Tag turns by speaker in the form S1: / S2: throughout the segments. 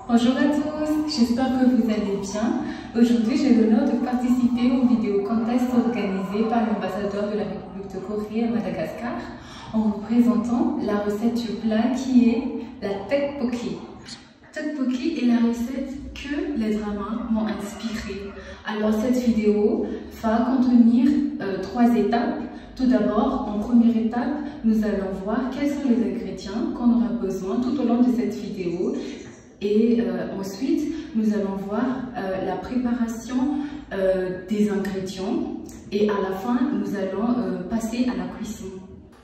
S1: Bonjour à tous, j'espère que vous allez bien. Aujourd'hui, j'ai l'honneur de participer aux vidéos contest organisées par l'ambassadeur de la République de Corée à Madagascar en vous présentant la recette du plat qui est la tteokbokki. Tteokbokki est la recette que les dramas m'ont inspirée. Alors cette vidéo va contenir 3 étapes. Tout d'abord, en première étape, nous allons voir quels sont les ingrédients qu'on aura besoin tout au long de cette vidéo. Et ensuite, nous allons voir la préparation des ingrédients et à la fin, nous allons passer à la cuisson.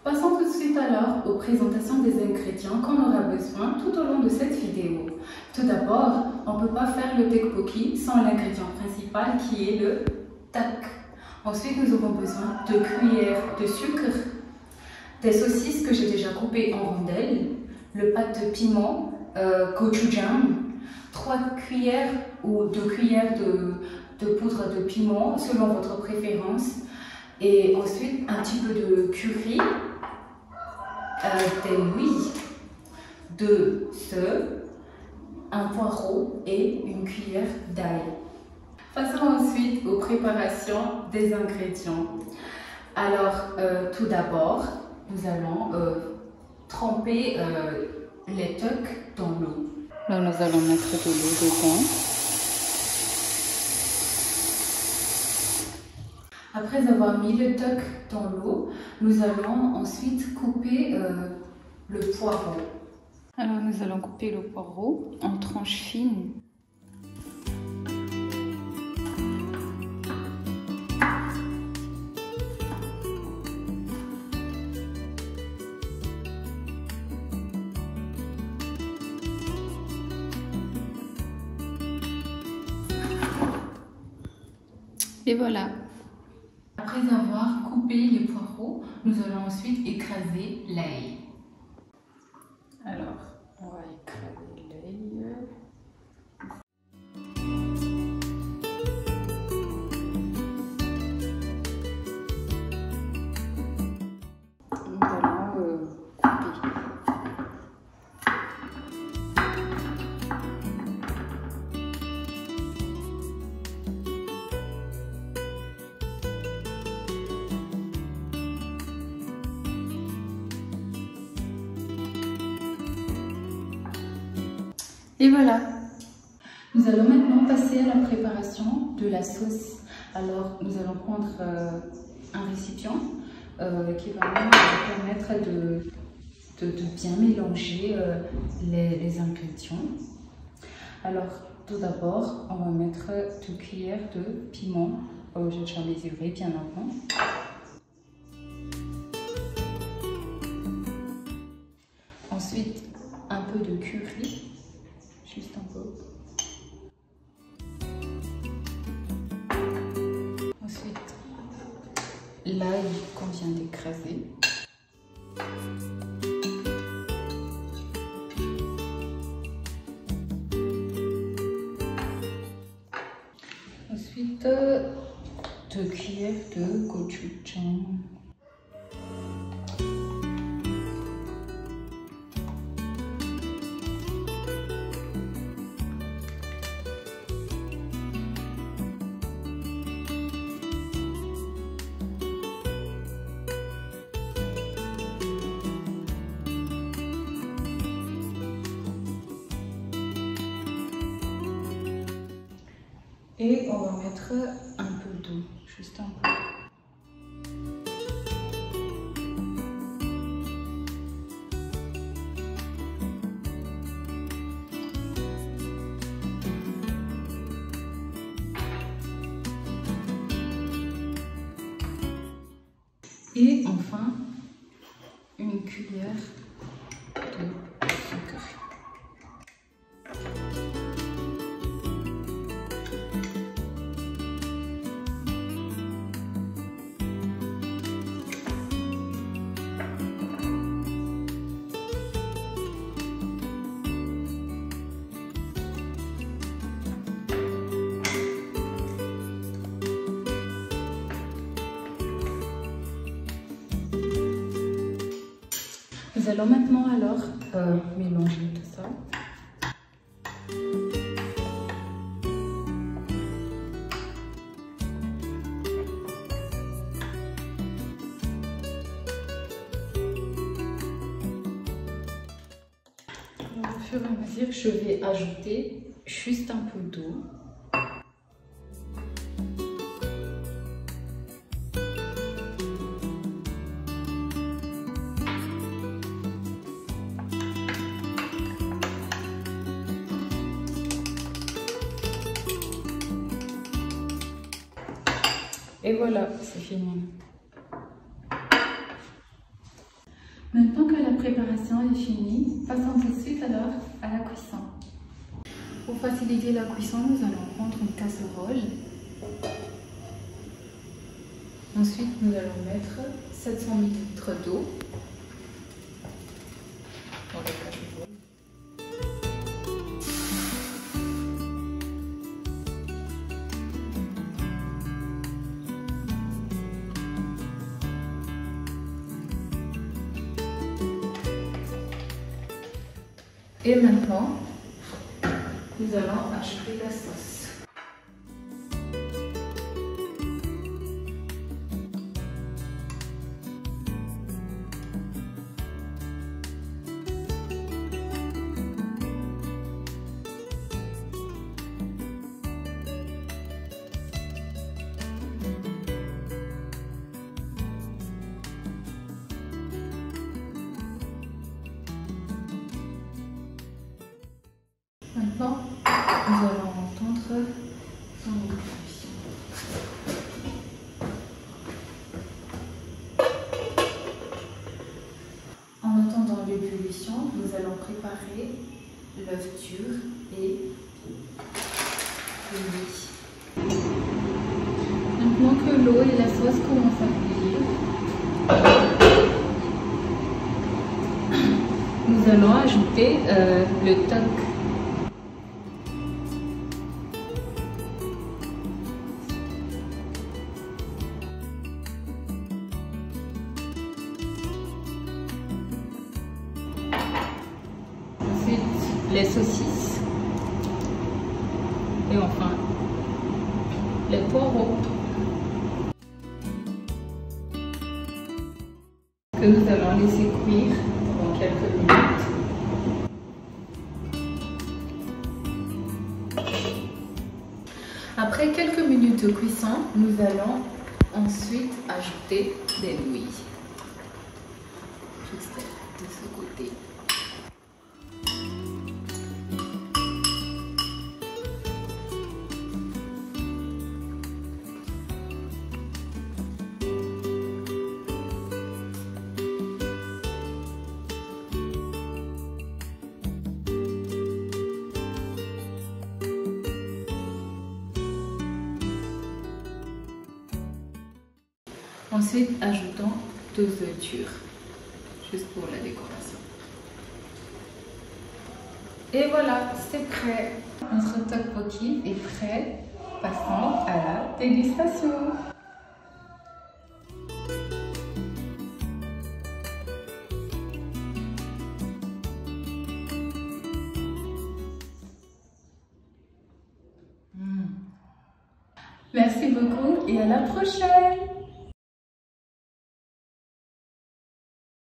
S1: Passons tout de suite alors aux présentations des ingrédients qu'on aura besoin tout au long de cette vidéo. Tout d'abord, on ne peut pas faire le tteokbokki sans l'ingrédient principal qui est le tak. Ensuite, nous aurons besoin de cuillères de sucre, des saucisses que j'ai déjà coupées en rondelles, le pâte de piment, gochujang, 3 cuillères ou 2 cuillères de poudre de piment selon votre préférence, et ensuite un petit peu de curry, des nouilles, de œufs, un poireau et une cuillère d'ail. Passons ensuite aux préparations des ingrédients. Alors, tout d'abord, nous allons tremper les tteok dans l'eau.
S2: Là, nous allons mettre de l'eau dedans.
S1: Après avoir mis le tteok dans l'eau, nous allons ensuite couper le poireau.
S2: Alors, nous allons couper le poireau en tranches fines. Et voilà.
S1: Après avoir coupé les poireaux, nous allons ensuite écraser l'ail.
S2: Alors, on va écraser l'ail. Nous allons couper. Et voilà.
S1: Nous allons maintenant passer à la préparation de la sauce. Alors, nous allons prendre un récipient qui va nous permettre de bien mélanger les ingrédients. Alors, tout d'abord, on va mettre 2 cuillères de piment. J'ai déjà mesuré bien avant. Ensuite, un peu de curry. Juste un peu. Ensuite, l'ail qu'on vient d'écraser. Ensuite, 2 cuillères de gochujang. Et on va mettre un peu d'eau, juste un peu. Et enfin, une cuillère de sucre. Nous allons maintenant alors mélanger tout ça. fur et à mesure, je vais ajouter juste un peu d'eau. Et voilà, c'est fini. Maintenant que la préparation est finie, passons tout de suite alors à la cuisson. Pour faciliter la cuisson, nous allons prendre une casserole. Ensuite, nous allons mettre 700 ml d'eau dans le casserole. Et maintenant, nous allons ajouter la sauce. Maintenant, nous allons entendre son ébullition. En attendant l'ébullition, nous allons préparer l'œuf dur et le riz. Maintenant que l'eau et la sauce commencent à bouillir, nous allons ajouter le toc. Les saucisses et enfin les poireaux que nous allons laisser cuire pendant quelques minutes. Après quelques minutes de cuisson, nous allons ensuite ajouter des nouilles juste de ce côté. Ensuite, ajoutons 2 œufs durs, juste pour la décoration. Et voilà, c'est prêt. Notre tteokbokki est prêt. Passons à la dégustation. Merci beaucoup et à la prochaine.